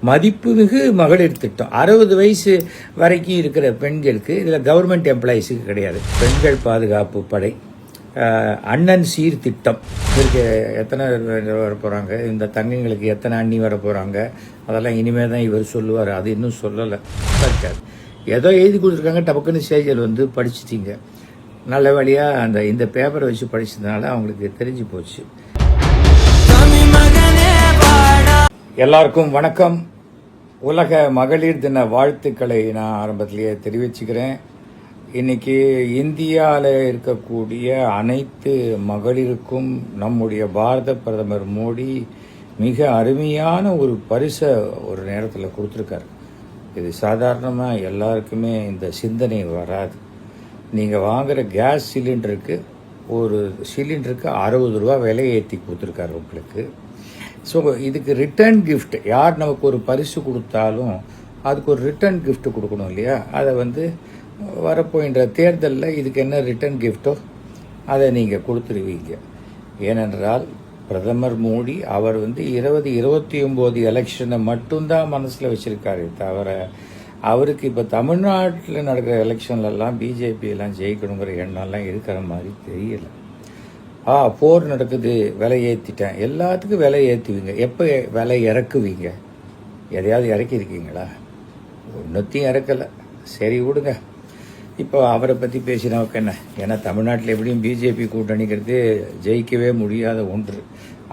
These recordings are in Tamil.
மதிப்புமிகு மகளிர் திட்டம் 60 வயசு வரைக்கும் இருக்கிற பெண்களுக்கு, இதில் கவர்மெண்ட் எம்ப்ளாயீஸுக்கு கிடையாது. பெண்கள் பாதுகாப்பு படை, அண்ணன் சீர் திட்டம், இதற்கு எத்தனை வர போகிறாங்க, இந்த தங்கங்களுக்கு எத்தனை அண்ணி வர போகிறாங்க, அதெல்லாம் இனிமேல் தான் இவர் சொல்லுவார். அது இன்னும் சொல்லலை இருக்காது. ஏதோ எழுதி கொடுத்துருக்காங்க, டபக்குன்னு ஸ்டேஜில் வந்து படிச்சுட்டீங்க. நல்ல வழியாக இந்த பேப்பரை வச்சு படிச்சதுனால அவங்களுக்கு தெரிஞ்சு போச்சு. எல்லாருக்கும் வணக்கம். உலக மகளிர் தின வாழ்த்துக்களை நான் ஆரம்பத்திலேயே தெரிவிச்சுக்கிறேன். இன்னைக்கு இந்தியாவில் இருக்கக்கூடிய அனைத்து மகளிருக்கும் நம்முடைய பாரத பிரதமர் மோடி மிக அருமையான ஒரு பரிசை ஒரு நேரத்தில் கொடுத்துருக்காரு. இது சாதாரணமாக எல்லாருக்குமே இந்த சிந்தனை வராது. நீங்கள் வாங்குகிற கேஸ் சிலிண்டருக்கு ஒரு சிலிண்டருக்கு 60 ரூபா விலை ஏற்றி கொடுத்துருக்காரு உங்களுக்கு. ஸோ இதுக்கு ரிட்டர்ன் கிஃப்ட், யார் நமக்கு ஒரு பரிசு கொடுத்தாலும் அதுக்கு ஒரு ரிட்டர்ன் கிஃப்ட் கொடுக்கணும் இல்லையா? அதை வரப்போகின்ற தேர்தலில் இதுக்கு என்ன ரிட்டர்ன் கிஃப்டோ அதை நீங்கள் கொடுத்துருவீங்க. ஏனென்றால் பிரதமர் மோடி அவர் 2029 எலெக்ஷனை மட்டும்தான் மனசில் வச்சுருக்காரு. தவிர அவருக்கு இப்போ தமிழ்நாட்டில் நடக்கிற எலெக்ஷன்லலாம் பிஜேபியெல்லாம் ஜெயிக்கணுங்கிற எண்ணம்லாம் இருக்கிற மாதிரி தெரியல. போர் நடக்குது, விலை ஏற்றிட்டேன், எல்லாத்துக்கும் விலை ஏற்றுவீங்க. எப்போ விலை இறக்குவீங்க? எதையாவது இறக்கியிருக்கீங்களா? ஒன்றுத்தையும் இறக்கலை. சரி விடுங்க. இப்போ அவரை பற்றி பேசினவுக்கு என்ன? ஏன்னா தமிழ்நாட்டில் எப்படியும் பிஜேபி கூட்டணிக்கிறது ஜெயிக்கவே முடியாத ஒன்று.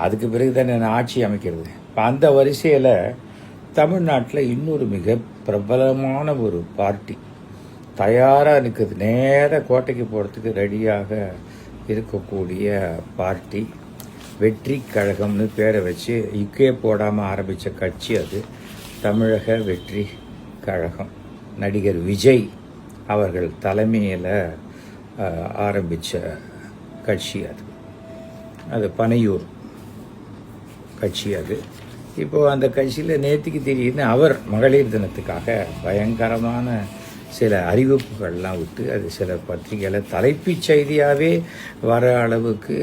அதுக்கு பிறகு தான் நான் ஆட்சி அமைக்கிறது. இப்போ அந்த வரிசையில் தமிழ்நாட்டில் இன்னொரு மிக பிரபலமான ஒரு பார்ட்டி தயாராக இருக்குது. நேராக கோட்டைக்கு போகிறதுக்கு ரெடியாக இருக்கக்கூடிய பார்ட்டி வெற்றி கழகம்னு பேரை வச்சு இக்கே போடாமல் ஆரம்பித்த கட்சி அது. தமிழக வெற்றி கழகம். நடிகர் விஜய் அவர்கள் தலைமையில் ஆரம்பித்த கட்சி அது. அது பனையூர் கட்சி அது. இப்போது அந்த கட்சியில் நேற்றுக்கு திடீர்னு அவர் மகளிர் தினத்துக்காக பயங்கரமான சில அறிவிப்புகள்லாம் விட்டு அது சில பத்திரிகையில் தலைப்புச் செய்தியாகவே வர அளவுக்கு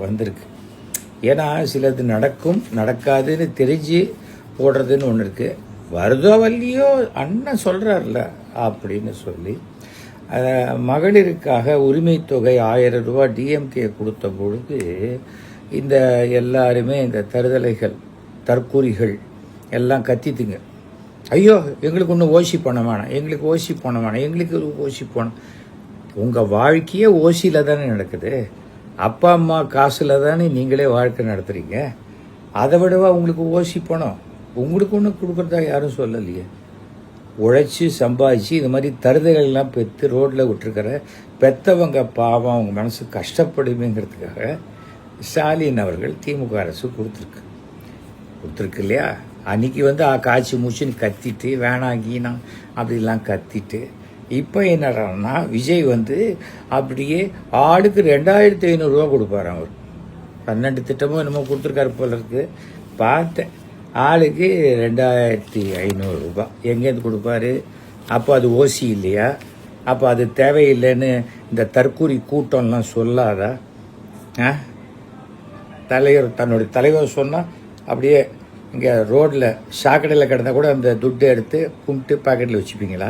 வந்திருக்கு. ஏன்னா சிலது நடக்கும் நடக்காதுன்னு தெரிஞ்சு போடுறதுன்னு ஒன்று இருக்குது. வருதோ வல்லியோ அண்ணன் சொல்கிறார்ல அப்படின்னு சொல்லி மகளிருக்காக உரிமை தொகை 1000 ரூபா டிஎம்கே கொடுத்த பொழுது இந்த எல்லாருமே இந்த தற்கூரிகள் எல்லாம் கத்தித்துங்க. ஐயோ எங்களுக்கு ஒன்றும் ஓசி பண்ண வேணாம், எங்களுக்கு ஓசி பண்ண வேணாம், எங்களுக்கு ஓசி போனோம். உங்கள் வாழ்க்கையே ஓசியில் தானே நடக்குது. அப்பா அம்மா காசில் தானே நீங்களே வாழ்க்கை நடத்துகிறீங்க. அதை விடவா உங்களுக்கு ஓசி பணம்? உங்களுக்கு ஒன்றும் கொடுக்குறதா யாரும் சொல்லலையே. உழைச்சி சம்பாதிச்சு இது மாதிரி தருதல்கள்லாம் பெற்று ரோட்டில் விட்டுருக்கிற பெற்றவங்க பாவம் அவங்க மனசு கஷ்டப்படுமேங்கிறதுக்காக ஸ்டாலின் அவர்கள் திமுக அரசு கொடுத்துருக்கு இல்லையா? அன்றைக்கி காய்ச்சி மூச்சுன்னு கத்திட்டு வேணாங்கீனா அப்படிலாம் கத்திட்டு இப்போ என்னன்னா விஜய் அப்படியே ஆளுக்கு 2500 ரூபா கொடுப்பாரு. அவர் 12 திட்டமும் என்னமோ கொடுத்துருக்காரு போல இருக்கு. பார்த்தேன், ஆளுக்கு 2500 ரூபா எங்கேருந்து கொடுப்பாரு? அப்போ அது ஓசி இல்லையா? அப்போ அது தேவையில்லைன்னு இந்த தற்கூரி கூட்டம்லாம் சொல்லாதா? தன்னுடைய தலைவர் சொன்னால் அப்படியே இங்கே ரோட்டில் சாக்கடையில் கிடந்தால் கூட அந்த துட்டை எடுத்து கும்பிட்டு பாக்கெட்டில் வச்சுப்பீங்களா?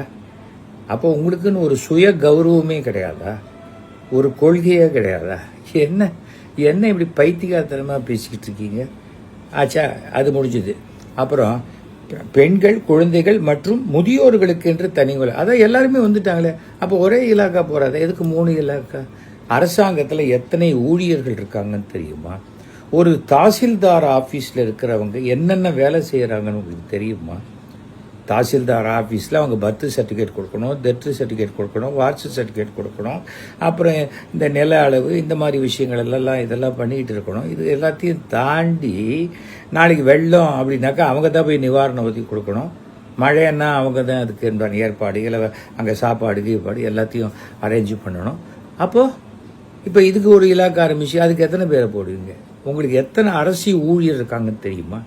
அப்போ உங்களுக்குன்னு ஒரு சுய கௌரவமே கிடையாதா? ஒரு கொள்கையே கிடையாதா? என்ன இப்படி பைத்தியக்காரத்தனமாக பேசிக்கிட்டு இருக்கீங்க? ஆச்சா, அது முடிஞ்சுது. அப்புறம் பெண்கள், குழந்தைகள் மற்றும் முதியோர்களுக்கு என்று தனிவலை, அதான் எல்லாருமே வந்துட்டாங்களே. அப்போ ஒரே இலாக்கா போகிறாத, எதுக்கு 3 இலாக்கா? அரசாங்கத்தில் எத்தனை ஊழியர்கள் இருக்காங்கன்னு தெரியுமா? ஒரு தாசில்தார் ஆஃபீஸில் இருக்கிறவங்க என்னென்ன வேலை செய்கிறாங்கன்னு உங்களுக்கு தெரியுமா? தாசில்தார் ஆஃபீஸில் அவங்க பர்த் சர்டிஃபிகேட் கொடுக்கணும், டெத் சர்டிஃபிகேட் கொடுக்கணும், வாரிசு சர்டிஃபிகேட் கொடுக்கணும், அப்புறம் இந்த நில அளவு இந்த மாதிரி விஷயங்கள் இதெல்லாம் பண்ணிக்கிட்டு இருக்கணும். இது எல்லாத்தையும் தாண்டி நாளைக்கு வெள்ளம் அப்படின்னாக்கா அவங்க தான் போய் நிவாரண உதவி கொடுக்கணும். மழைன்னா அவங்க தான் அதுக்கு ஏற்பாடு, இல்லை அங்கே சாப்பாடு கீழ்பாடு எல்லாத்தையும் அரேஞ்ச் பண்ணணும். அப்போது இப்போ இதுக்கு ஒரு இலாக்கா ஆரம்பிச்சு அதுக்கு எத்தனை பேரை போடுவீங்க? உங்களுக்கு எத்தனை அரசு ஊழியர் இருக்காங்கன்னு தெரியுமா?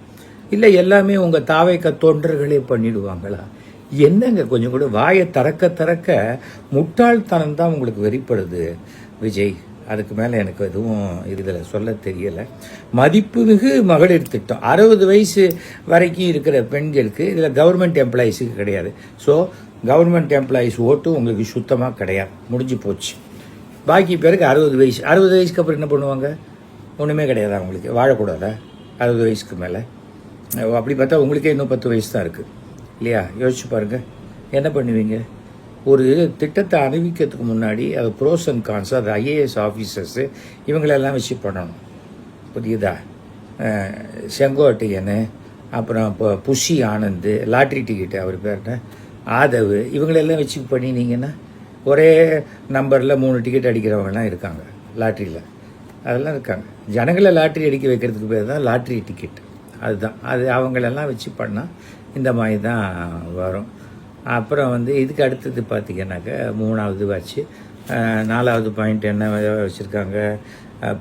இல்லை எல்லாமே உங்கள் தாவைக்க தொண்டர்களே பண்ணிடுவாங்களா? என்னங்க கொஞ்சம் கூட வாயை திறக்க முட்டாள்தனம் தான் உங்களுக்கு வெளிப்படுது விஜய் அதுக்கு மேலே எனக்கு எதுவும் இதில் சொல்ல தெரியலை. மதிப்புமிகு மகளிர் திட்டம் 60 வயசு வரைக்கும் இருக்கிற பெண்களுக்கு, இதில் கவர்மெண்ட் எம்ப்ளாயீஸுக்கு கிடையாது. ஸோ கவர்மெண்ட் எம்ப்ளாயீஸ் ஓட்டு உங்களுக்கு சுத்தமாக கிடையாது, முடிஞ்சு போச்சு. பாக்கி பேருக்கு 60 வயசுக்கு அப்புறம் என்ன பண்ணுவாங்க? ஒன்றுமே கிடையாது அவங்களுக்கு, வாழக்கூடாதா 60 வயசுக்கு மேலே? அப்படி பார்த்தா உங்களுக்கே இன்னும் 10 வயசு தான் இருக்குது இல்லையா? யோசிச்சு பாருங்கள், என்ன பண்ணுவீங்க? ஒரு திட்டத்தை அறிவிக்கிறதுக்கு முன்னாடி அது ப்ரோஸ் அண்ட் கான்ஸ், அது ஐஏஎஸ் ஆஃபீஸர்ஸு இவங்களெல்லாம் வச்சு பண்ணணும், புரியுதா? செங்கோட்டையன், அப்புறம் இப்போ புஷி ஆனந்த், லாட்ரி டிக்கெட்டு அவர் பேர்ன ஆதவ், இவங்களெல்லாம் வச்சு பண்ணினீங்கன்னா ஒரே நம்பரில் 3 டிக்கெட் அடிக்கிறவங்கலாம் இருக்காங்க லாட்ரியில், அதெல்லாம் இருக்காங்க. ஜனங்களை லாட்ரி அடிக்க வைக்கிறதுக்கு பேர் தான் லாட்ரி டிக்கெட். அதுதான் அது, அவங்களெல்லாம் வச்சு பண்ணால் இந்த மாதிரி தான் வரும். அப்புறம் இதுக்கு அடுத்தது பார்த்திங்கன்னாக்கா 3வது வச்சு 4வது பாயிண்ட் என்ன வச்சுருக்காங்க?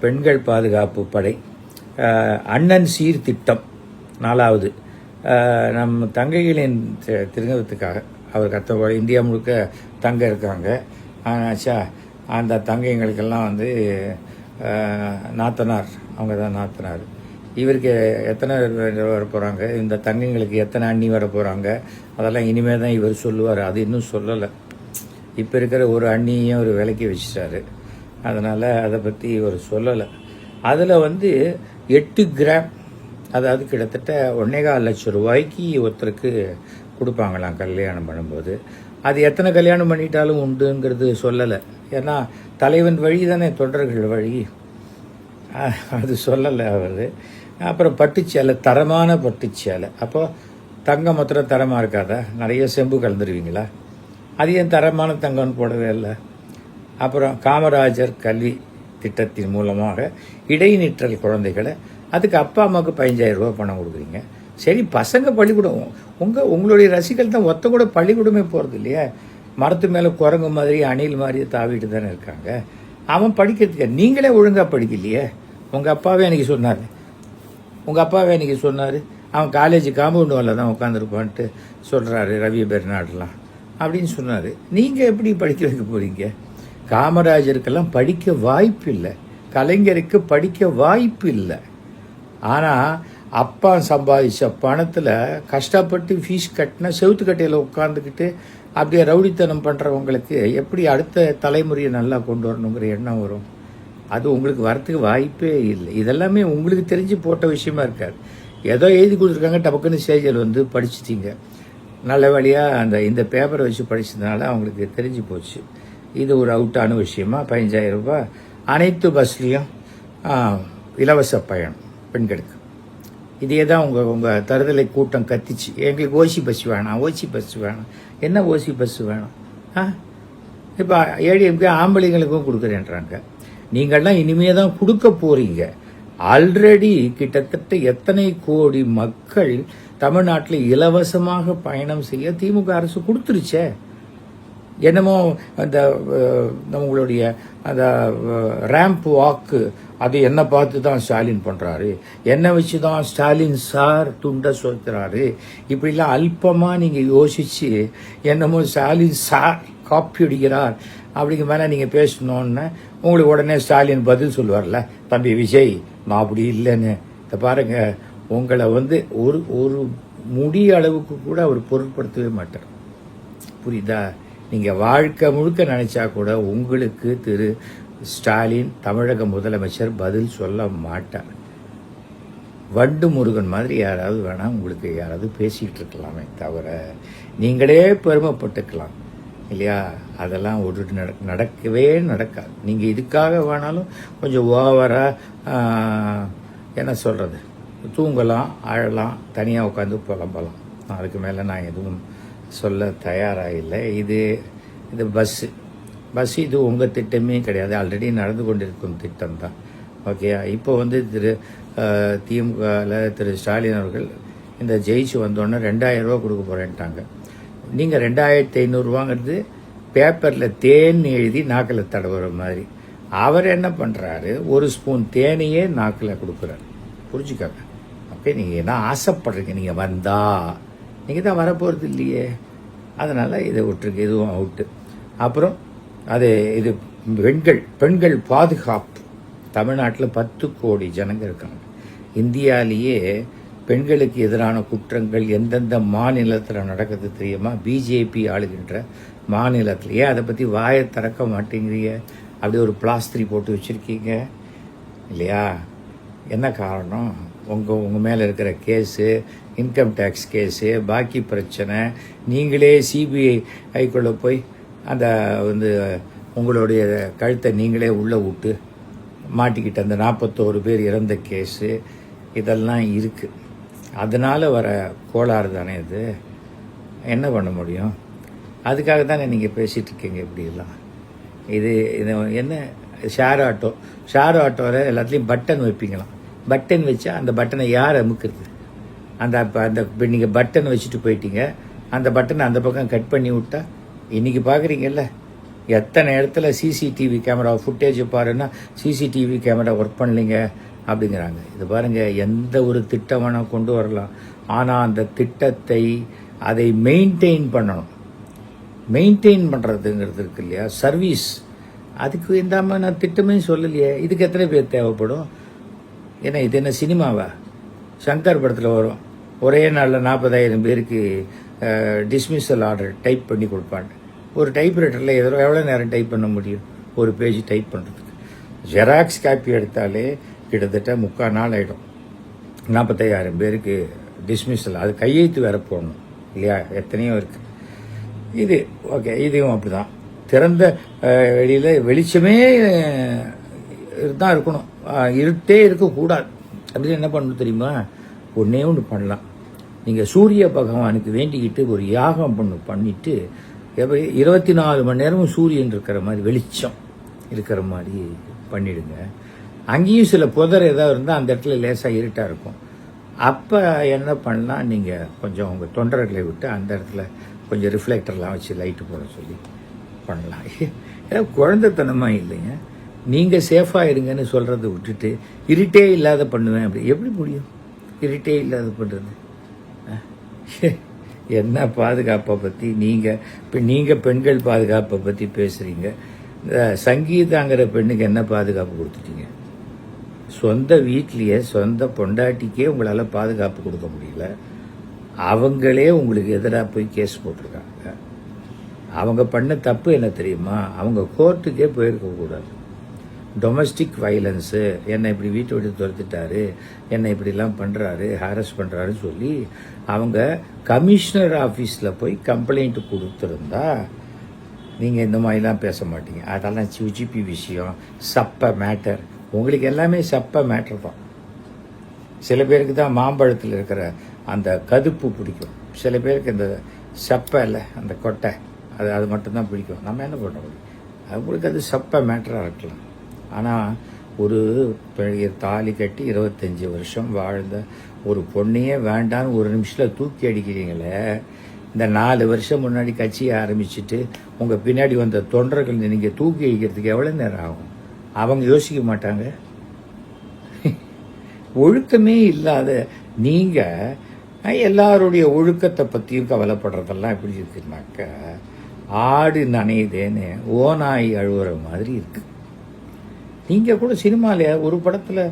பெண்கள் பாதுகாப்பு படை, அண்ணன் சீர் திட்டம் 4வது. நம் தங்கைகளின் திருங்கத்துக்காக அவர் இந்தியா முழுக்க தங்க இருக்காங்க. ஆனாச்சா அந்த தங்கைங்களுக்கெல்லாம் நாத்தனார், அவங்க தான் நாத்தனார். இவருக்கு எத்தனை வர போகிறாங்க, இந்த தங்கங்களுக்கு எத்தனை அண்ணி வர போகிறாங்க, அதெல்லாம் இனிமேல் தான் இவர் சொல்லுவார். அது இன்னும் சொல்லலை. இப்போ இருக்கிற ஒரு அண்ணியும் அவர் விலைக்கு வச்சுட்டாரு, அதனால் அதை பற்றி இவர் சொல்லலை. அதில் 8 கிராம், அதாவது கிட்டத்தட்ட 1.25 லட்சம் ரூபாய்க்கு ஒருத்தருக்கு கொடுப்பாங்களாம் கல்யாணம் பண்ணும்போது. அது எத்தனை கல்யாணம் பண்ணிட்டாலும் உண்டுங்கிறது சொல்லலை. ஏன்னா தலைவன் வழி தானே தொண்டர்கள் வழி, அது சொல்லலை அவர். அப்புறம் பட்டுச்சேலை, தரமான பட்டுச்சேலை. அப்போது தங்கம் மாத்திரம் தரமாக இருக்காதா? நிறைய செம்பு கலந்துருவீங்களா? அது ஏன் தரமான தங்கம்னு போடவே இல்லை? அப்புறம் காமராஜர் கல்வி திட்டத்தின் மூலமாக இடைநிற்றல் குழந்தைகளை, அதுக்கு அப்பா அம்மாவுக்கு 15,000 ரூபா பணம் கொடுக்குறீங்க. சரி, பசங்க பள்ளிக்கூடம், உங்களுடைய ரசிகர்கள் தான் ஒத்த கூட பள்ளிக்கூடமே போகிறது இல்லையா? மரத்து மேலே குரங்கு மாதிரி அணில் மாதிரி தாவிட்டு தானே இருக்காங்க. அவன் படிக்கிறதுக்கு நீங்களே ஒழுங்காக படிக்கலையே. உங்கள் அப்பாவே அன்றைக்கி சொன்னார், அவன் காலேஜ் காம்பவுண்ட் வாலில் தான் உட்காந்துருப்பான்ட்டு சொல்கிறாரு ரவி பெர்னாட்லாம் அப்படின்னு சொன்னார். நீங்கள் எப்படி படிக்க வைக்க போகிறீங்க? காமராஜருக்கெல்லாம் படிக்க வாய்ப்பு இல்லை, கலைஞருக்கு படிக்க வாய்ப்பு இல்லை. ஆனால் அப்பா சம்பாதிச்ச பணத்தில் கஷ்டப்பட்டு ஃபீஸ் கட்டின செவுத்துக்கட்டையில் உட்காந்துக்கிட்டு அப்படியே ரவுடித்தனம் பண்ணுறவங்களுக்கு எப்படி அடுத்த தலைமுறையை நல்லா கொண்டு வரணுங்கிற எண்ணம் வரும்? அது உங்களுக்கு வரத்துக்கு வாய்ப்பே இல்லை. இதெல்லாமே உங்களுக்கு தெரிஞ்சு போட்ட விஷயமா இருக்காது. ஏதோ எழுதி கொடுத்துருக்காங்க, டபக்குன்னு ஸ்டேஜில் படிச்சுட்டீங்க. நல்ல வழியாக இந்த பேப்பரை வச்சு படித்ததுனால அவங்களுக்கு தெரிஞ்சு போச்சு. இது ஒரு அவுட்டான விஷயமா? 15,000 ரூபாய் அனைத்து பஸ்லேயும் இலவச பயணம் பெண்களுக்கு. இதே தான் உங்கள் தருதலை கூட்டம் கத்திச்சு. எங்களுக்கு ஓசி பஸ் வேணாம். என்ன ஓசி பஸ் வேணும்? இப்போ ஏடிஎம்கே ஆம்பளைங்களுக்கும் கொடுக்குறேன்றாங்க. நீங்கள்லாம் இனிமே தான் கொடுக்க போகிறீங்க. ஆல்ரெடி கிட்டத்தட்ட எத்தனை கோடி மக்கள் தமிழ்நாட்டில் இலவசமாக பயணம் செய்ய திமுக அரசு கொடுத்துருச்சே. என்னமோ அந்த நம்மளுடைய அந்த ரேம்ப் வாக்கு, அது என்ன பார்த்து தான் ஸ்டாலின் பண்ணுறாரு, என்ன வச்சு தான் ஸ்டாலின் சார் துண்டை சொத்துறாரு, இப்படிலாம் அல்பமாக நீங்கள் யோசித்து என்னமோ ஸ்டாலின் சார் காப்பி அடிக்கிறார் அப்படிங்கிற மேலே நீங்கள் பேசணுன்னு உங்களுக்கு உடனே ஸ்டாலின் பதில் சொல்லுவார்ல, தம்பி விஜய் நான் அப்படி இல்லைன்னு. இதை பாருங்கள், உங்களை ஒரு முடிய அளவுக்கு கூட அவர் பொருட்படுத்தவே மாட்டார், புரியுதா? நீங்கள் வாழ்க்கை முழுக்க நினச்சா கூட உங்களுக்கு திரு ஸ்டாலின் தமிழக முதலமைச்சர் பதில் சொல்ல மாட்டார். வண்டு முருகன் மாதிரி யாராவது வேணால் உங்களுக்கு யாராவது பேசிகிட்டு இருக்கலாமே தவிர நீங்களே பெருமைப்பட்டுக்கலாம் இல்லையா? அதெல்லாம் ஒரு நடக்கவே நடக்காது. நீங்கள் இதுக்காக வேணாலும் கொஞ்சம் ஓவராக என்ன சொல்கிறது, தூங்கலாம், அழலாம், தனியாக உட்காந்து புலம்பலாம். அதுக்கு மேலே நான் எதுவும் சொல்ல தயாராக இல்லை. இது பஸ்ஸு இது உங்கள் திட்டமே கிடையாது, ஆல்ரெடி நடந்து கொண்டிருக்கும் திட்டம் தான். ஓகே, இப்போ திரு திமுகவில் திரு ஸ்டாலின் அவர்கள் இந்த ஜெயிச்சு வந்தோடனே 2,000 ரூபா கொடுக்க போகிறேன்ட்டாங்க. நீங்கள் 2,500 ரூபாங்கிறது பேப்பரில் தேன் எழுதி நாக்கில் தடவுற மாதிரி. அவர் என்ன பண்ணுறாரு, ஒரு ஸ்பூன் தேனையே நாக்கில் கொடுக்குறாரு. புரிஞ்சுக்காங்க. ஓகே, நீங்கள் என்ன ஆசைப்படுறீங்க? நீங்கள் நீங்கள் தான் வரப்போகிறது இல்லையே, அதனால் இதை விட்டுருக்கு, இதுவும் அவுட்டு. அப்புறம் இது பெண்கள் பாதுகாப்பு. தமிழ்நாட்டில் 10 கோடி ஜனங்க இருக்காங்க. இந்தியாவிலேயே பெண்களுக்கு எதிரான குற்றங்கள் எந்தெந்த மாநிலத்தில் நடக்குது தெரியுமா? பிஜேபி ஆளுகின்ற மாநிலத்தில். ஏன் அதை பற்றி வாயை திறக்க மாட்டேங்கிறீங்க? அப்படியே ஒரு பிளாஸ்திரி போட்டு வச்சுருக்கீங்க இல்லையா? என்ன காரணம்? உங்கள் மேலே இருக்கிற கேஸு, இன்கம் டேக்ஸ் கேஸு, பாக்கி பிரச்சனை, நீங்களே சிபிஐக்குள்ளே போய் அந்த உங்களுடைய கழுத்தை நீங்களே உள்ளே விட்டு மாட்டிக்கிட்ட அந்த 41 பேர் இறந்த கேஸு இதெல்லாம் இருக்குது. அதனால் வர கோளாறு தானே இது. என்ன பண்ண முடியும்? அதுக்காக தானே நீங்கள் பேசிகிட்டு இருக்கீங்க இப்படியெல்லாம். இது என்ன ஷேர் ஆட்டோவில் எல்லாத்துலேயும் பட்டன் வைப்பீங்களாம். பட்டன் வச்சா அந்த பட்டனை யார் அமுக்குறது? இப்போ நீங்கள் பட்டன் வச்சுட்டு போயிட்டீங்க, அந்த பட்டனை அந்த பக்கம் கட் பண்ணி விட்டா இன்றைக்கி பார்க்குறீங்கல்ல, எத்தனை இடத்துல சிசிடிவி கேமரா ஃபுட்டேஜ் பாருன்னா சிசிடிவி கேமரா ஒர்க் பண்ணலைங்க அப்படிங்கிறாங்க. இது பாருங்கள், எந்த ஒரு திட்டம் வேணால் கொண்டு வரலாம், ஆனால் அந்த திட்டத்தை அதை மெயின்டைன் பண்ணணும். மெயின்டைன் பண்ணுறதுங்கிறது இருக்கு இல்லையா, சர்வீஸ். அதுக்கு இந்தாமல் நான் திட்டமே சொல்லலையே. இதுக்கு எத்தனை பேர் தேவைப்படும்? ஏன்னா இது என்ன சினிமாவா? சங்கர் படத்தில் வரும், ஒரே நாளில் 40,000 பேருக்கு டிஸ்மிஸல் ஆர்டர் டைப் பண்ணி கொடுப்பாங்க. ஒரு டைப்ரைட்டரில் எவ்வளோ நேரம் டைப் பண்ண முடியும்? ஒரு பேஜ் டைப் பண்ணுறதுக்கு. ஜெராக்ஸ் காப்பி எடுத்தாலே கிட்டத்தட்ட 3/4 நாள் ஆகிடும். 45,000 பேருக்கு டிஸ்மிஸல். அது கையெழுத்து வேற போடணும் இல்லையா? எத்தனையோ இருக்குது. இது ஓகே, இதுவும் அப்படி தான். திறந்த வெளியில் வெளிச்சமே தான் இருக்கணும், இருட்டே இருக்கக்கூடாது. அப்படின்னு என்ன பண்ணணும் தெரியுமா? ஒன்றே ஒன்று பண்ணலாம். நீங்கள் சூரிய பகவானுக்கு வேண்டிக்கிட்டு ஒரு யாகம் பண்ணிட்டு 24 மணி நேரமும் சூரியன் இருக்கிற மாதிரி, வெளிச்சம் இருக்கிற மாதிரி பண்ணிடுங்க. அங்கேயும் சில புதர் ஏதாவது இருந்தால் அந்த இடத்துல லேசாக இருட்டாக இருக்கும். அப்போ என்ன பண்ணலாம், நீங்கள் கொஞ்சம் உங்கள் தொண்டர்களை விட்டு அந்த இடத்துல கொஞ்சம் ரிஃப்ளெக்டர்லாம் வச்சு லைட்டு போட சொல்லி பண்ணலாம். ஏன்னா குழந்தைத்தனமாக இல்லைங்க. நீங்கள் சேஃபாக இருங்கன்னு சொல்கிறத விட்டுட்டு இருட்டே இல்லாத பண்ணுவேன் அப்படி எப்படி முடியும்? இருட்டே இல்லாத பண்ணுறது என்ன? பாதுகாப்பை பற்றி நீங்கள் பெண்கள் பாதுகாப்பை பற்றி பேசுகிறீங்க. சங்கீதாங்கிற பெண்ணுக்கு என்ன பாதுகாப்பு கொடுத்துட்டீங்க? சொந்த வீட்லேயே சொந்த பொண்டாட்டிக்கே உங்களால் பாதுகாப்பு கொடுக்க முடியல. அவங்களே உங்களுக்கு எதிராக போய் கேஸ் போட்டிருக்காங்க. அவங்க பண்ண தப்பு என்ன தெரியுமா? அவங்க கோர்ட்டுக்கே போயிருக்கக்கூடாது. டொமஸ்டிக் வயலன்ஸு, என்னை இப்படி வீட்டை விட்டு துரத்துட்டாரு, என்னை இப்படிலாம் பண்ணுறாரு, ஹாரஸ் பண்ணுறாருன்னு சொல்லி அவங்க கமிஷனர் ஆஃபீஸில் போய் கம்ப்ளைண்ட் கொடுத்துருந்தா நீங்கள் இந்த மாதிரிலாம் பேச மாட்டீங்க. அதெல்லாம் சிஜிபி விஷயம், சப்ப மேட்டர். உங்களுக்கு எல்லாமே சப்ப மேட்டர் தான். சில பேருக்கு தான் மாம்பழத்தில் இருக்கிற அந்த கதுப்பு பிடிக்கும், சில பேருக்கு இந்த சப்பை இல்லை அந்த கொட்டை அது மட்டும்தான் பிடிக்கும். நம்ம என்ன பண்ண முடியும்? அவங்களுக்கு அது சப்ப மேட்டராக இருக்கலாம். ஆனால் ஒரு தாலி கட்டி 25 வருஷம் வாழ்ந்த ஒரு பொண்ணையே வேண்டான்னு ஒரு நிமிஷத்தில் தூக்கி அடிக்கிறீங்களே. இந்த 4 வருஷம் முன்னாடி கட்சியை ஆரம்பிச்சுட்டு உங்கள் பின்னாடி வந்த தொண்டர்கள் நீங்கள் தூக்கி அடிக்கிறதுக்கு எவ்வளோ நேரம் ஆகும்? அவங்க யோசிக்க மாட்டாங்க. ஒழுக்கமே இல்லாத நீங்கள் எல்லாருடைய ஒழுக்கத்தை பற்றியும் கவலைப்படுறதெல்லாம் எப்படி இருக்குனாக்க, ஆடு நனையுதேன்னு ஓநாய் அழுவுற மாதிரி இருக்கு. நீங்கள் கூட சினிமாவில் ஒரு படத்தில்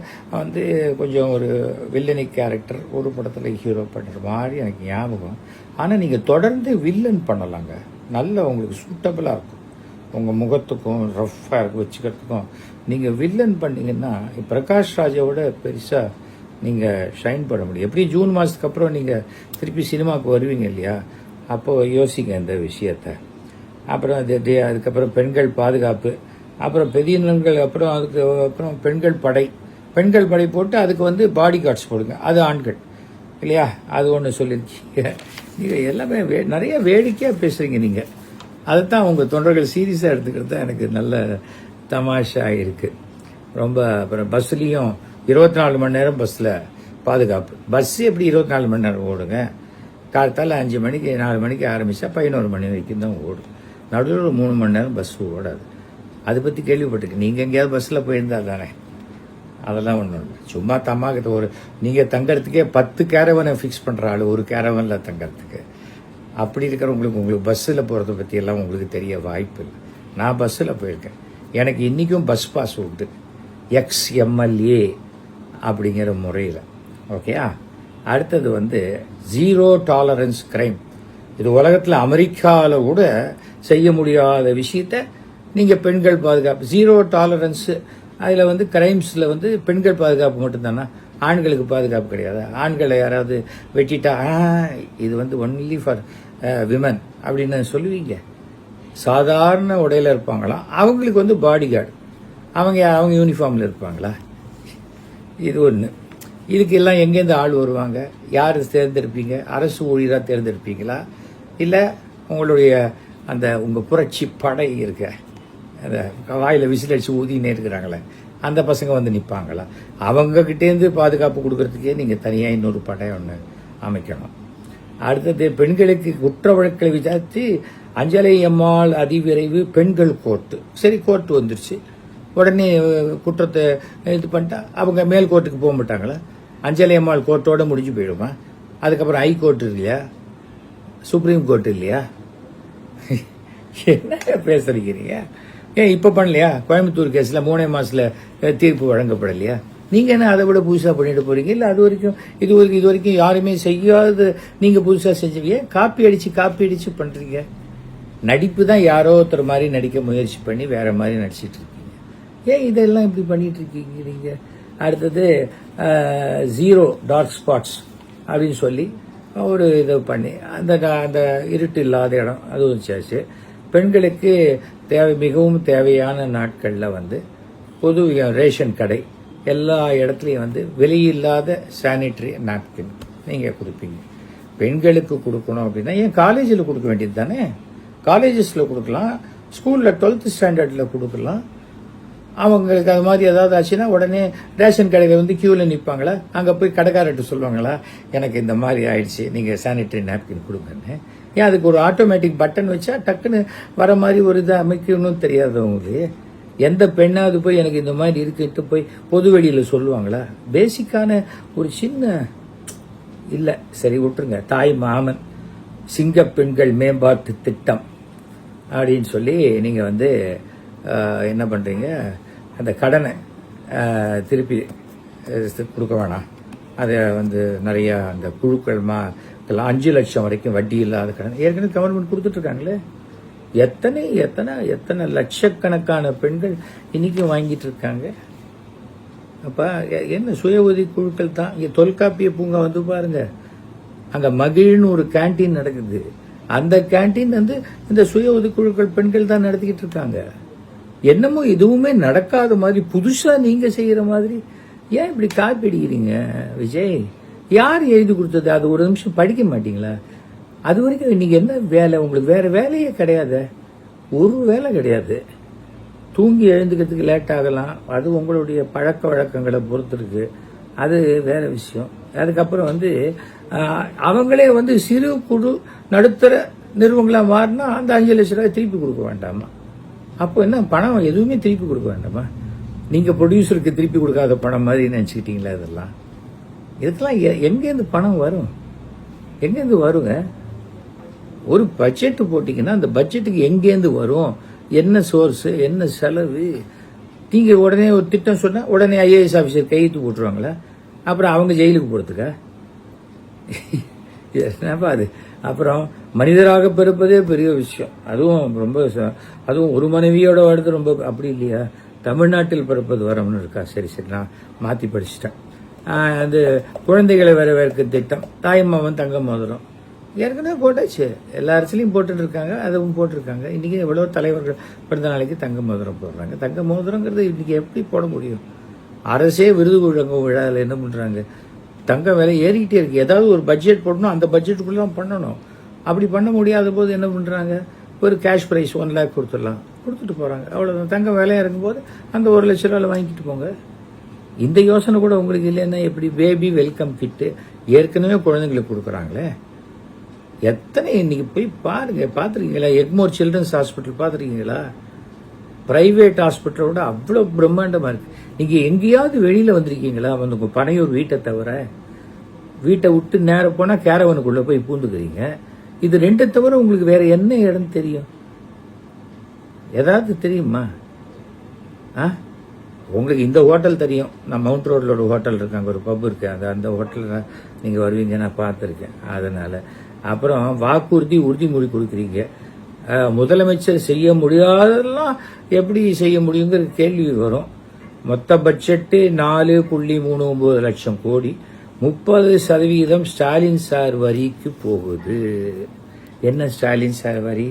கொஞ்சம் ஒரு வில்லனி கேரக்டர், ஒரு படத்தில் ஹீரோ பண்ணுற மாதிரி எனக்கு ஞாபகம். ஆனால் நீங்கள் தொடர்ந்து வில்லன் பண்ணலாங்க, நல்ல உங்களுக்கு சூட்டபிளாக இருக்கும். உங்கள் முகத்துக்கும் ரஃப்பாக இருக்கும் வச்சுக்கிறதுக்கும். நீங்கள் வில்லன் பண்ணிங்கன்னா பிரகாஷ் ராஜோட பெருசாக நீங்கள் ஷைன் பண்ண முடியும். எப்படி ஜூன் மாதத்துக்கு அப்புறம் நீங்கள் திருப்பி சினிமாவுக்கு வருவீங்க இல்லையா? அப்போது யோசிங்க இந்த விஷயத்தை. அப்புறம் அதுக்கப்புறம் பெண்கள் பாதுகாப்பு, அப்புறம் பெரியவர்கள், அப்புறம் பெண்கள் படை போட்டு அதுக்கு பாடி கார்ட்ஸ் போடுங்க. அது ஆண்கள் இல்லையா? அது ஒன்று சொல்லியிருக்கீங்க. நீங்கள் எல்லாமே நிறைய வேடிக்கையாக பேசுகிறீங்க. நீங்கள் அதுதான் உங்கள் தொண்டர்கள் சீரியஸாக எடுத்துக்கிறது தான் எனக்கு நல்ல தமாஷா இருக்குது ரொம்ப. அப்புறம் பஸ்லேயும் 24 மணி நேரம் பஸ்ஸில் பாதுகாப்பு. பஸ்ஸு எப்படி 24 மணி நேரம் ஓடுங்க? காலத்தால் 5 மணிக்கு 4 மணிக்கு ஆரம்பித்தா 11 மணி வரைக்கும் தான் ஓடும். நடுவில் ஒரு 3 மணி நேரம் பஸ்ஸு ஓடாது. அதை பற்றி கேள்விப்பட்டிருக்கு. நீங்கள் எங்கேயாவது பஸ்ஸில் போயிருந்தால் தானே? அதெல்லாம் ஒன்றும் இல்லை. சும்மா தம்மாக்கிட்ட நீங்கள் தங்கறதுக்கே 10 கேரவனை ஃபிக்ஸ் பண்ணுற ஆள் ஒரு கேரவனில் தங்கறதுக்கு. அப்படி இருக்கிறவங்களுக்கு பஸ்ஸில் போகிறத பற்றியெல்லாம் உங்களுக்கு தெரிய வாய்ப்பு இல்லை. நான் பஸ்ஸில் போயிருக்கேன். எனக்கு இன்றைக்கும் பஸ் பாஸ் உண்டு, XMLA அப்படிங்கிற முறையில். ஓகேயா? அடுத்தது வந்து ஜீரோ டாலரன்ஸ் கிரைம். இது உலகத்தில் அமெரிக்காவில் கூட செய்ய முடியாத விஷயத்த நீங்கள் பெண்கள் பாதுகாப்பு, ஜீரோ டாலரன்ஸு. அதில் வந்து கிரைம்ஸில் வந்து பெண்கள் பாதுகாப்பு மட்டும்தானா, ஆண்களுக்கு பாதுகாப்பு கிடையாது? ஆண்களை யாராவது வெட்டிட்டா இது வந்து ஒன்லி ஃபார் விமன் அப்படின்னு சொல்லுவீங்க. சாதாரண உடையில் இருப்பாங்களாம், அவங்களுக்கு வந்து பாடி கார்டு, அவங்க யூனிஃபார்மில் இருப்பாங்களா? இது ஒன்று. இதுக்கு எல்லாம் எங்கேருந்து ஆள் வருவாங்க? யார் தேர்ந்தெடுப்பீங்க? அரசு ஊழியராக தேர்ந்தெடுப்பீங்களா, இல்லை உங்களுடைய அந்த உங்கள் புரட்சி படை இருக்க அந்த வாயில் விசில் அடிச்சு ஊதினே இருக்கிறாங்களே அந்த பசங்க வந்து நிற்பாங்களா? அவங்கக்கிட்டேருந்து பாதுகாப்பு கொடுக்கறதுக்கே நீங்கள் தனியாக இன்னொரு படை ஒன்று அமைக்கணும். அடுத்தது பெண்களுக்கு குற்ற வழக்கை விசாரித்து அஞ்சலை அம்மாள் அதிவிரைவு பெண்கள் கோர்ட்டு. சரி, கோர்ட்டு வந்துருச்சு, உடனே குற்றத்தை இது பண்ணிட்டா அவங்க மேல் கோர்ட்டுக்கு போக மாட்டாங்களா? அஞ்சலை அம்மாள் கோர்ட்டோட முடிஞ்சு போயிடுமா? அதுக்கப்புறம் ஹை கோர்ட் இல்லையா, சுப்ரீம் கோர்ட் இல்லையா? என்ன பேசுறீங்க? ஏன் இப்போ பண்ணலையா? கோயம்புத்தூர் கேஸில் 3 மாதத்தில் தீர்ப்பு வழங்கப்படலையா? நீங்கள் என்ன அதை விட புதுசாக பண்ணிட்டு போறீங்க? இல்லை அது வரைக்கும் இது வரைக்கும் யாருமே செய்யாத நீங்கள் புதுசாக செஞ்சீங்க. காப்பி அடிச்சு பண்ணுறீங்க. நடிப்பு தான் யாரோ ஒருத்தர் மாதிரி நடிக்க முயற்சி பண்ணி வேற மாதிரி நடிச்சிட்டு இருக்கீங்க. ஏன் இதெல்லாம் இப்படி பண்ணிட்டு இருக்கீங்க நீங்க? அடுத்தது ஜீரோ டார்க் ஸ்பாட்ஸ் அப்படின்னு சொல்லி ஒரு இதை பண்ணி அந்த இருட்டு இல்லாத இடம் அது வச்சாச்சு. பெண்களுக்கு மிகவும் தேவையான நாட்களில் வந்து பொது ரேஷன் கடை எல்லா இடத்துலையும் வந்து விலையில்லாத சானிட்டரி நாப்கின் நீங்கள் கொடுப்பீங்க. பெண்களுக்கு கொடுக்கணும் அப்படின்னா ஏன் காலேஜில் கொடுக்க வேண்டியது தானே? காலேஜஸில் கொடுக்கலாம், ஸ்கூலில் 12th ஸ்டாண்டர்டில் கொடுக்கலாம். அவங்களுக்கு அது மாதிரி ஏதாவது ஆச்சுன்னா உடனே ரேஷன் கடையில் வந்து கியூவில் நிற்பாங்களா? அங்கே போய் கடைக்காரர்கிட்ட சொல்லுவாங்களா, எனக்கு இந்த மாதிரி ஆயிடுச்சு, நீங்கள் சானிட்டரி நாப்கின் கொடுங்கன்னு? ஏன் அதுக்கு ஒரு ஆட்டோமேட்டிக் பட்டன் வச்சா டக்குன்னு வர மாதிரி ஒரு இதை அமைக்கணும்னு தெரியாதவங்களுக்கு எந்த பெண்ணாவது போய் எனக்கு இந்த மாதிரி இருக்குன்ட்டு போய் பொது வெளியில் சொல்லுவாங்களா? பேசிக்கான ஒரு சின்ன இல்லை. சரி விட்டுருங்க. தாய் மாமன் சிங்க பெண்கள் மேம்பாட்டு திட்டம் அப்படின்னு சொல்லி நீங்கள் வந்து என்ன பண்ணுறீங்க, அந்த கடனை திருப்பி கொடுக்க வேணாம். அதை வந்து நிறையா அந்த குழுக்கள் 5 லட்சம் வரைக்கும் வட்டி இல்லாத கடன் ஏற்கனவே கவர்மெண்ட் கொடுத்துட்ருக்காங்களே. எத்தனை லட்சக்கணக்கான பெண்கள் இன்னைக்கும் வாங்கிட்டு இருக்காங்க. அப்போ என்ன சுய உதவி குழுக்கள் தான். இங்கே தொல்காப்பிய பூங்கா வந்து பாருங்க, அங்கே மகிழ்னு ஒரு கேன்டீன் நடக்குது. அந்த கேன்டீன் வந்து இந்த சுய உதவி குழுக்கள் பெண்கள் தான் நடத்திக்கிட்டு இருக்காங்க. என்னமோ எதுவுமே நடக்காத மாதிரி புதுசா நீங்க செய்யற மாதிரி ஏன் இப்படி காப்பி அடிக்கிறீங்க விஜய்? யார் எழுதி கொடுத்தது? அது ஒரு நிமிஷம் படிக்க மாட்டீங்களா? அது வரைக்கும் இன்னைக்கு என்ன வேலை உங்களுக்கு? வேற வேலையே கிடையாது, ஒரு வேலை கிடையாது. தூங்கி எழுந்துக்கிறதுக்கு லேட் ஆகலாம், அது உங்களுடைய பழக்க வழக்கங்களை பொறுத்து இருக்கு, அது வேற விஷயம். அதுக்கப்புறம் வந்து அவங்களே வந்து சிறு குழு நடுத்தர நிறுவனங்களா மாறினா அந்த 5 லட்சம் ரூபாய் திருப்பி கொடுக்க வேண்டாமா? அப்போ என்ன பணம் எதுவுமே திருப்பி கொடுக்க வேண்டாமா? நீங்க ப்ரொடியூசருக்கு திருப்பி கொடுக்காத பணம் மாதிரி நினைச்சுக்கிட்டீங்களா? இதுக்கெல்லாம் எங்கேருந்து பணம் வரும்? எங்கேருந்து வருங்க? ஒரு பட்ஜெட் போட்டீங்கன்னா அந்த பட்ஜெட்டுக்கு எங்கேருந்து வரும், என்ன சோர்ஸ், என்ன செலவு? நீங்க உடனே ஒரு திட்டம் சொன்னா உடனே IAS ஆபீசர் கையெழுத்து போட்டுருவாங்களா? அப்புறம் அவங்க ஜெயிலுக்கு போறதுக்கா? என்னப்பா அது? அப்புறம் மனிதராக பிறப்பதே பெரிய விஷயம். அதுவும் ஒரு மனைவியோட வாழ்றது ரொம்ப அப்படி இல்லையா? தமிழ்நாட்டில் பிறப்பது வரம்னு இருக்கா? சரி நான் மாற்றி படிச்சுட்டேன். அது குழந்தைகளை வரவேற்க திட்டம், தாய்மாமன் தங்க மோதிரம் ஏற்கனவே போட்டாச்சு. எல்லா அரசியலையும் போட்டுட்டு இருக்காங்க, அதுவும் போட்டிருக்காங்க. இன்னைக்கு எவ்வளோ தலைவர்கள் பிறந்த நாளைக்கு தங்க மோதிரம் போடுறாங்க. தங்க மோதிரங்கிறது இன்னைக்கு எப்படி போட முடியும்? அரசே விருது வழங்கும் விழாவில் என்ன பண்றாங்க, தங்க விலை ஏறிக்கிட்டே இருக்கு. ஏதாவது ஒரு பட்ஜெட் போடணும், அந்த பட்ஜெட்டுக்குள்ள தான் பண்ணணும். அப்படி பண்ண முடியாத போது என்ன பண்றாங்க, ஒரு கேஷ் பிரைஸ் 1 லேக் கொடுத்துட்டு போறாங்க. அவ்வளவுதான். தங்க விலை இறங்கும் போது அந்த 1 லட்ச ரூபாய் வாங்கிட்டு போங்க. இந்த யோசனை கூட உங்களுக்கு இல்லைன்னா எப்படி? பேபி வெல்கம் கிட்டு ஏற்கனவே குழந்தைங்களுக்கு கொடுக்குறாங்களே. எத்தனை இன்னைக்கு போய் பாருங்க, பார்த்துருக்கீங்களா? எக்மோர் சில்ட்ரன்ஸ் ஹாஸ்பிட்டல் பார்த்துருக்கீங்களா? பிரைவேட் ஹாஸ்பிட்டலோட அவ்வளோ பிரம்மாண்டமா இருக்கு. நீங்க எங்கேயாவது வெளியில வந்திருக்கீங்களா? வந்து உங்க பனையூர் வீட்டை தவிர, வீட்டை விட்டு நேரம் போனா கேரவனுக்குள்ள போய் பூந்துக்கிறீங்க. இது 2 தவிர உங்களுக்கு வேற என்ன இடம் தெரியும்? ஏதாவது தெரியுமா? உங்களுக்கு இந்த ஹோட்டல் தெரியும். நான் மவுண்ட் ரோடில் ஒரு ஹோட்டல் இருக்கு, அங்கே ஒரு பப் இருக்கு, அந்த ஹோட்டலில் நீங்கள் வருவீங்க, நான் பார்த்துருக்கேன். அதனால அப்புறம் உறுதிமொழி கொடுக்குறீங்க. முதலமைச்சர் செய்ய முடியாததெல்லாம் எப்படி செய்ய முடியுங்கிற கேள்வி வரும். மொத்த பட்ஜெட்டு 4.39 லட்சம் கோடி, 30% ஸ்டாலின் சார் வரிக்கு போகுது. என்ன ஸ்டாலின் சார் வரி?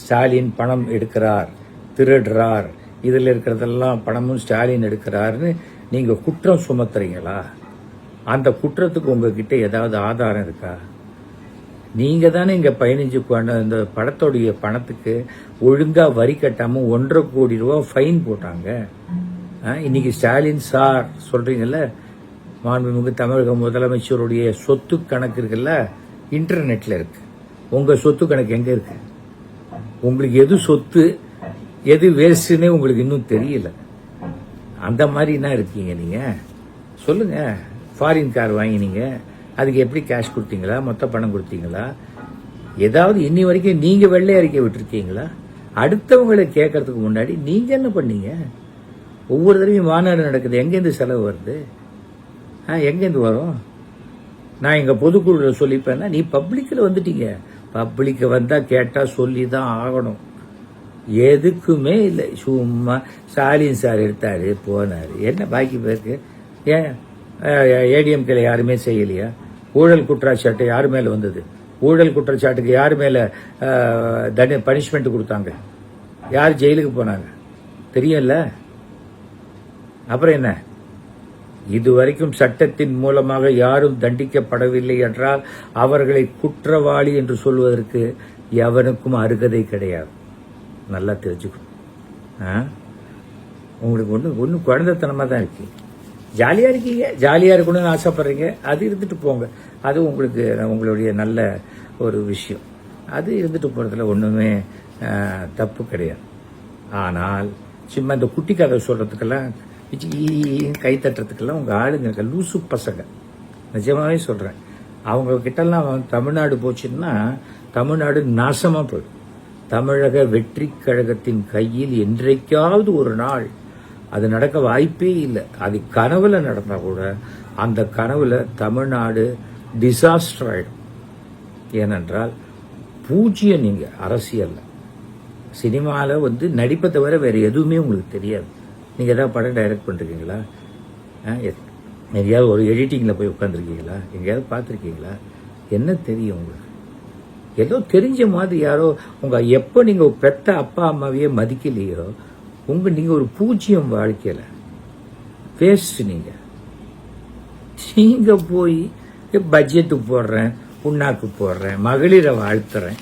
ஸ்டாலின் பணம் எடுக்கிறார், திருடுறார், இதில் இருக்கிறதெல்லாம் பணமும் ஸ்டாலின் எடுக்கிறாருன்னு நீங்க குற்றம் சுமத்துறீங்களா? அந்த குற்றத்துக்கு உங்ககிட்ட ஏதாவது ஆதாரம் இருக்கா? நீங்க தானே இங்க 15 இந்த படத்துடைய பணத்துக்கு ஒழுங்கா வரி கட்டாம 1.5 கோடி ரூபாய் ஃபைன் போட்டாங்க. இன்னைக்கு ஸ்டாலின் சார் சொல்றீங்கல்ல, மாண்புமிகு தமிழக முதலமைச்சருடைய சொத்து கணக்கு இருக்குல்ல, இன்டர்நெட்ல இருக்கு. உங்க சொத்து கணக்கு எங்க இருக்கு? உங்களுக்கு எது சொத்து எது வேஸ்ட்னே உங்களுக்கு இன்னும் தெரியல. அந்த மாதிரினா இருக்கீங்க நீங்க. சொல்லுங்க, ஃபாரின் கார் வாங்கினீங்க, அதுக்கு எப்படி கேஷ் கொடுத்தீங்களா, மொத்த பணம் கொடுத்தீங்களா? ஏதாவது இன்னி வரைக்கும் நீங்க வெள்ளை அறிக்கை விட்டுருக்கீங்களா? அடுத்தவங்களை கேட்கறதுக்கு முன்னாடி நீங்க என்ன பண்ணீங்க? ஒவ்வொரு தடவையும் மாநாடு நடக்குது, எங்கேருந்து செலவு வருது? எங்கேருந்து வரும்? நான் எங்க பொதுக்குழுல சொல்லிப்பேன்னா, நீ பப்ளிக்ல வந்துட்டீங்க. பப்ளிக்க வந்தா கேட்டா சொல்லி தான் ஆகணும். எதுக்குமே இல்லை, சும்மா ஸ்டாலின் சார் எடுத்தாரு போனாரு. என்ன பாக்கி பேருக்கு? ஏன் ஏடிஎம்கேல யாருமே செய்யலையா? ஊழல் குற்றச்சாட்டு யாரு மேல வந்தது? ஊழல் குற்றச்சாட்டுக்கு யாரு மேல பனிஷ்மெண்ட் கொடுத்தாங்க? யார் ஜெயிலுக்கு போனாங்க? தெரியல. அப்புறம் என்ன? இதுவரைக்கும் சட்டத்தின் மூலமாக யாரும் தண்டிக்கப்படவில்லை என்றால் அவர்களை குற்றவாளி என்று சொல்வதற்கு எவனுக்கும் அருகதை கிடையாது. நல்லா தெரிஞ்சுக்கணும். உங்களுக்கு ஒண்ணு குழந்தைத்தனமா தான் இருக்கு. ஜாலியா இருக்கீங்க, ஜாலியா இருக்கணும்னு ஆசைப்படுறீங்க, அது இருந்துட்டு போங்க. அது உங்களுக்கு உங்களுடைய நல்ல ஒரு விஷயம். அது இருந்துட்டு போறதுல ஒண்ணுமே தப்பு கிடையாது. ஆனால் சும்மா இந்த குட்டி கதை சொல்றதுக்கெல்லாம் கை தட்டுறதுக்கெல்லாம் உங்க ஆளுங்க இருக்க லூசு பசங்க. நிஜமாவே சொல்றேன். அவங்க கிட்டலாம் தமிழ்நாடு போச்சுன்னா தமிழ்நாடு நாசமா போயிடும். தமிழக வெற்றி கழகத்தின் கையில் என்றைக்காவது ஒரு நாள் அது நடக்க வாய்ப்பே இல்லை. அது கனவுல நடந்தா கூட அந்த கனவுல தமிழ்நாடு டிசாஸ்டர் ஆயிடும். ஏனென்றால் பூஜ்யம் நீங்க அரசியல்ல. சினிமாவில் நடிப்பை தவிர வேற எதுவுமே உங்களுக்கு தெரியாது. நீங்க ஏதாவது படம் டைரக்ட் பண்றீங்களா? எங்கேயாவது ஒரு எடிட்டிங்ல போய் உட்காந்துருக்கீங்களா? எங்கேயாவது பார்த்துருக்கீங்களா? என்ன தெரியும் உங்களுக்கு? ஏதோ தெரிஞ்ச மாதிரி யாரோ எப்போ நீங்க பெத்த அப்பா அம்மாவையே மதிக்கலையோ நீங்க ஒரு பூஜ்யம் வாழ்க்கையில வேஸ்ட். நீங்க போய் பட்ஜெட்டு போடுறேன், புண்ணாக்கு போடுறேன், மகளிரை வாழ்த்துறேன்.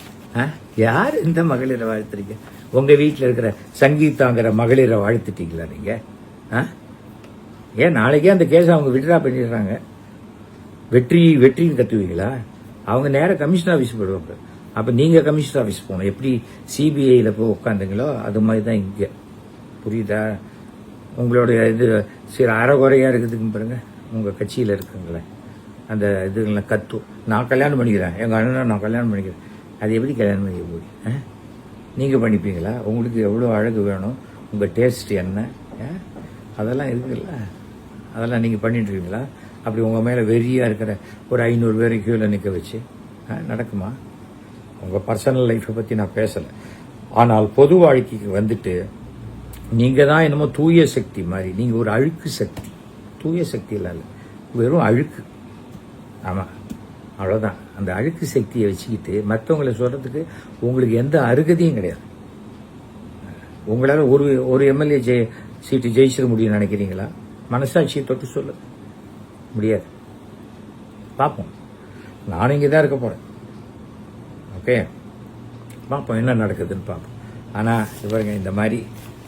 யார் இந்த மகளிரை வாழ்த்துறீங்க? உங்க வீட்டில் இருக்கிற சங்கீதாங்கிற மகளிரை வாழ்த்துட்டீங்களா நீங்க? ஏன் நாளைக்கே அந்த கேஸ் அவங்க விட்ரா பண்ணிடுறாங்க. வெற்றின்னு கத்துவீங்களா? அவங்க நேரம் கமிஷனர் ஆஃபீஸ் போயிடுவாங்க. அப்ப நீங்க கமிஷனர் ஆஃபீஸ் போகணும். எப்படி சிபிஐல போய் உட்காந்துங்களோ அது மாதிரி தான் இங்க. புரியுதா? உங்களுடைய இது சரி அறகுறையா இருக்குதுன்னு பாருங்க. உங்க கட்சியில இருக்குங்களே அந்த இதுலாம் கத்தும், நான் கல்யாணம் பண்ணிக்கிறேன், எங்க அண்ணனை நான் கல்யாணம் பண்ணிக்கிறேன். அது எப்படி கல்யாணம் பண்ணிக்க போய் நீங்க பண்ணிப்பீங்களா? உங்களுக்கு எவ்வளவு அழகு வேணும், உங்க டேஸ்ட் என்ன, அதெல்லாம் இருக்குல்ல. அதெல்லாம் நீங்க பண்ணிட்டு இருக்கீங்களா? அப்படி உங்க மேல வெறியா இருக்கிற ஒரு 500 பேரை கீழே நிக்க வச்சு நடக்குமா? உங்க பர்சனல் லைஃப்பை பத்தி நான் பேசல. ஆனால் பொது வாழ்க்கைக்கு வந்துட்டு நீங்க தான் என்னமோ தூய சக்தி மாதிரி. நீங்க ஒரு அழுக்கு சக்தி. தூய சக்தி இல்ல, வெறும் அழுக்கு. ஆமா, அவ்வளவுதான். அந்த அழுக்கு சக்தியை வச்சுக்கிட்டு மற்றவங்களை சொல்றதுக்கு உங்களுக்கு எந்த அருகதையும் கிடையாது. உங்களால ஒரு எம்எல்ஏ சீட்டு ஜெயிச்சிட முடியும் நினைக்கிறீங்களா? மனசாட்சியை தொட்டு சொல்ல முடியாது. பார்ப்போம். நானும் இங்கே தான் இருக்க போறேன். ஓகே, பார்ப்போம் என்ன நடக்குதுன்னு பார்ப்போம். ஆனால் இவருங்க இந்த மாதிரி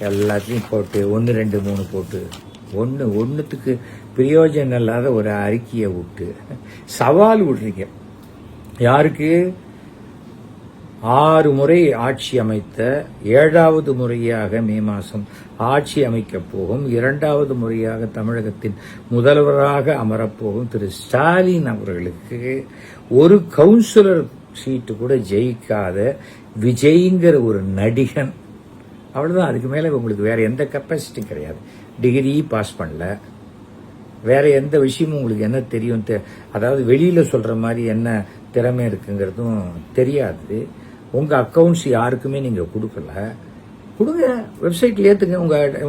எல்லாத்தையும் போட்டு 1, 2, 3 போட்டு ஒன்றுத்துக்கு பிரயோஜனம் இல்லாத ஒரு அறிக்கையை விட்டு சவால் விடுறீங்க. யாருக்கு? 6 முறை ஆட்சி அமைத்த 7வது முறையாக மே மாதம் ஆட்சி அமைக்கப் போகும் 2வது முறையாக தமிழகத்தின் முதல்வராக அமரப்போகும் திரு ஸ்டாலின் அவர்களுக்கு ஒரு கவுன்சிலர் சீட்டு கூட ஜெயிக்காத விஜய்ங்கிற ஒரு நடிகன் அவ்வளோதான். அதுக்கு மேலே உங்களுக்கு வேறு எந்த கெப்பாசிட்டியும் கிடையாது. டிகிரி பாஸ் பண்ணல, வேறு எந்த விஷயமும் உங்களுக்கு என்ன தெரியும், அதாவது வெளியில் சொல்கிற மாதிரி என்ன திறமை இருக்குங்கிறதும் தெரியாது. உங்கள் அக்கௌண்ட்ஸ் யாருக்குமே நீங்கள் கொடுக்கல. கொடுங்க, வெப்சைட்டில் ஏற்றுங்க,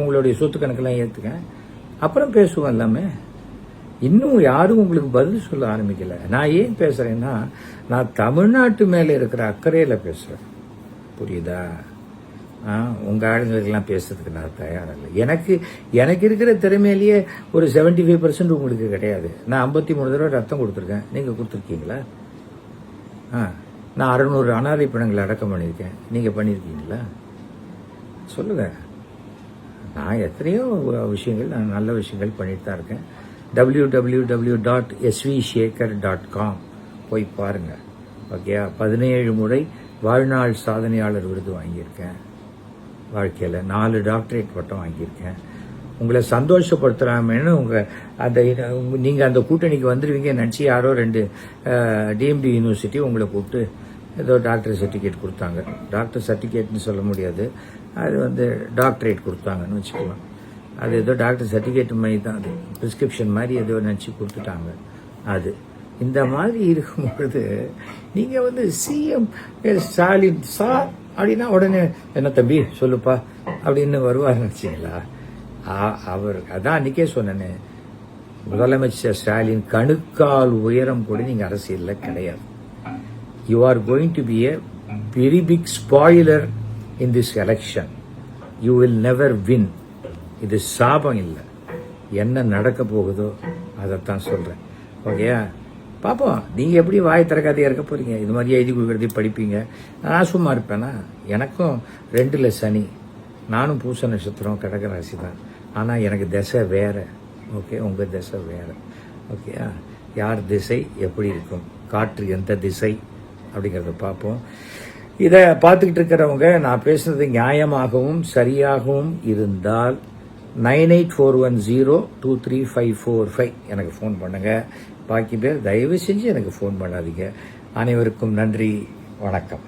உங்களுடைய சொத்து கணக்கெல்லாம் ஏற்றுங்க, அப்புறம் பேசுவோம் எல்லாமே. இன்னும் யாரும் உங்களுக்கு பதில் சொல்ல ஆரம்பிக்கல. நான் ஏன் பேசுகிறேன்னா, நான் தமிழ்நாட்டு மேலே இருக்கிற அக்கறையில் பேசுகிறேன். புரியுதா? உங்கள் ஆளுங்களுக்கெல்லாம் பேசுறதுக்கு நான் தயாரில்லை. எனக்கு இருக்கிற திறமையிலேயே ஒரு 75% உங்களுக்கு கிடையாது. நான் 53 தடவை ரத்தம் கொடுத்துருக்கேன், நீங்கள் கொடுத்துருக்கீங்களா? நான் 600 அனாதை பிணங்களை அடக்கம் பண்ணியிருக்கேன், நீங்கள் பண்ணியிருக்கீங்களா? சொல்லுங்கள். நான் எத்தனையோ விஷயங்கள், நான் நல்ல விஷயங்கள் பண்ணிட்டு தான் இருக்கேன். www.svshekhar.com போய் பாருங்கள். ஓகே, 17 முறை வாழ்நாள் சாதனையாளர் விருது வாங்கியிருக்கேன். வாழ்க்கையில் 4 டாக்டரேட் பட்டம் வாங்கியிருக்கேன். உங்களை சந்தோஷப்படுத்துகிறாமேன்னு நீங்கள் அந்த கூட்டணிக்கு வந்துடுவீங்க நினச்சி யாரோ 2 டிஎம்டி யூனிவர்சிட்டி உங்களை கூப்பிட்டு ஏதோ டாக்டர் சர்டிஃபிகேட் கொடுத்தாங்க. டாக்டர் சர்டிஃபிகேட்னு சொல்ல முடியாது, அது டாக்டரேட் கொடுத்தாங்கன்னு வச்சுக்கலாம். அது ஏதோ டாக்டர் சர்டிஃபிகேட் மாதிரி தான், அது ப்ரிஸ்கிரிப்ஷன் மாதிரி ஏதோ நினச்சி கொடுத்துட்டாங்க. அது இந்த மாதிரி இருக்கும்பொழுது நீங்கள் சிஎம் ஸ்டாலின் சார் அப்படின்னா உடனே என்ன தம்பி சொல்லுப்பா அப்படின்னு வருவார் நினச்சிங்களா? அவர் அதான் அன்றைக்கே சொன்னேன்னு, முதலமைச்சர் ஸ்டாலின் கணுக்கால் உயரம் கூட நீங்கள் அரசியலில் கிடையாது. You are going to be a very big spoiler in this election. You will never win. இது சாபம் இல்லை, என்ன நடக்க போகுதோ அதைத்தான் சொல்கிறேன். ஓகேயா? பார்ப்போம், நீங்கள் எப்படி வாய் திறக்காதையாக இருக்க போகிறீங்க. இது மாதிரி எழுதி கொடுக்குறதையும் படிப்பீங்க. நான் சும்மா இருப்பேனா? எனக்கும் 2ல் சனி, நானும் பூச நட்சத்திரம், கடக ராசி தான். ஆனால் எனக்கு திசை வேறு. ஓகே, உங்கள் திசை வேறு. ஓகேயா? யார் திசை எப்படி இருக்கும், காற்று எந்த திசை அப்படிங்கிறத பார்ப்போம். இதை பார்த்துக்கிட்டு இருக்கிறவங்க நான் பேசுனது நியாயமாகவும் சரியாகவும் இருந்தால் 9841023545 எனக்கு ஃபோன் பண்ணுங்கள். பாக்கி பேர் தயவு செஞ்சு எனக்கு ஃபோன் பண்ணாதீங்க. அனைவருக்கும் நன்றி, வணக்கம்.